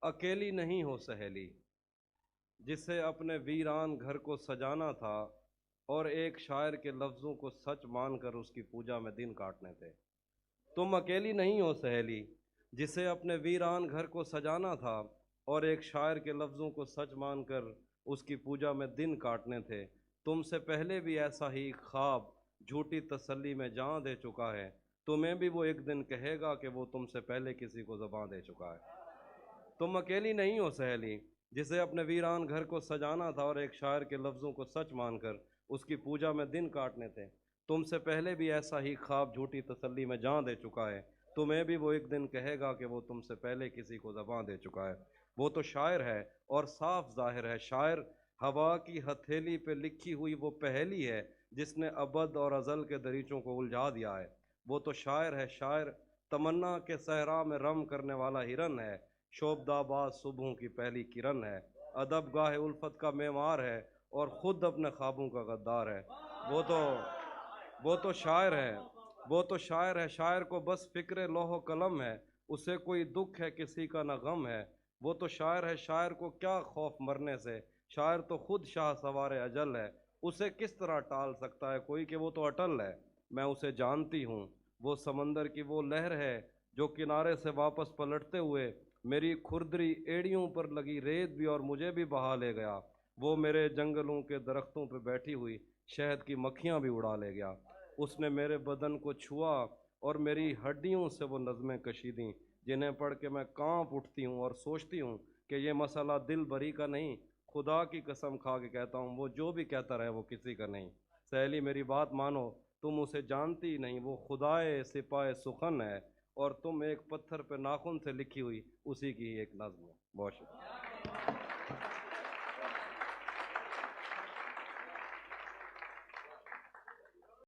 اکیلی نہیں ہو سہیلی جسے اپنے ویران گھر کو سجانا تھا، اور ایک شاعر کے لفظوں کو سچ مان کر اس کی پوجا میں دن کاٹنے تھے۔ تم اکیلی نہیں ہو سہیلی جسے اپنے ویران گھر کو سجانا تھا، اور ایک شاعر کے لفظوں کو سچ مان کر اس کی پوجا میں دن کاٹنے تھے۔ تم سے پہلے بھی ایسا ہی خواب جھوٹی تسلی میں جان دے چکا ہے، تمہیں بھی وہ ایک دن کہے گا کہ وہ تم سے پہلے کسی کو زباں دے چکا ہے۔ تم اکیلی نہیں ہو سہیلی جسے اپنے ویران گھر کو سجانا تھا، اور ایک شاعر کے لفظوں کو سچ مان کر اس کی پوجا میں دن کاٹنے تھے۔ تم سے پہلے بھی ایسا ہی خواب جھوٹی تسلی میں جان دے چکا ہے، تمہیں بھی وہ ایک دن کہے گا کہ وہ تم سے پہلے کسی کو زباں دے چکا ہے۔ وہ تو شاعر ہے اور صاف ظاہر ہے، شاعر ہوا کی ہتھیلی پہ لکھی ہوئی وہ پہیلی ہے جس نے ابد اور ازل کے دریچوں کو الجھا دیا ہے۔ وہ تو شاعر ہے، شاعر تمنا کے صحرا میں رم کرنے والا ہرن ہے، شوبدہ باز صبحوں کی پہلی کرن ہے، ادب گاہ الفت کا معمار ہے اور خود اپنے خوابوں کا غدار ہے۔ وہ تو شاعر ہے، وہ تو شاعر ہے، شاعر کو بس فکر لوح و قلم ہے، اسے کوئی دکھ ہے کسی کا نہ غم ہے۔ وہ تو شاعر ہے، شاعر کو کیا خوف مرنے سے، شاعر تو خود شاہ سوار اجل ہے، اسے کس طرح ٹال سکتا ہے کوئی کہ وہ تو اٹل ہے۔ میں اسے جانتی ہوں، وہ سمندر کی وہ لہر ہے جو کنارے سے واپس پلٹتے ہوئے میری کھردری ایڑیوں پر لگی ریت بھی اور مجھے بھی بہا لے گیا۔ وہ میرے جنگلوں کے درختوں پہ بیٹھی ہوئی شہد کی مکھیاں بھی اڑا لے گیا۔ اس نے میرے بدن کو چھوا اور میری ہڈیوں سے وہ نظمیں کشیدیں جنہیں پڑھ کے میں کانپ اٹھتی ہوں اور سوچتی ہوں کہ یہ مسئلہ دل بری کا نہیں، خدا کی قسم کھا کے کہتا ہوں وہ جو بھی کہتا رہے وہ کسی کا نہیں۔ سہیلی میری بات مانو، تم اسے جانتی ہی نہیں، وہ خدائے سپائے سخن ہے، اور تم ایک پتھر پہ ناخن سے لکھی ہوئی اسی کی ایک نظم ہو۔ بہت شکریہ۔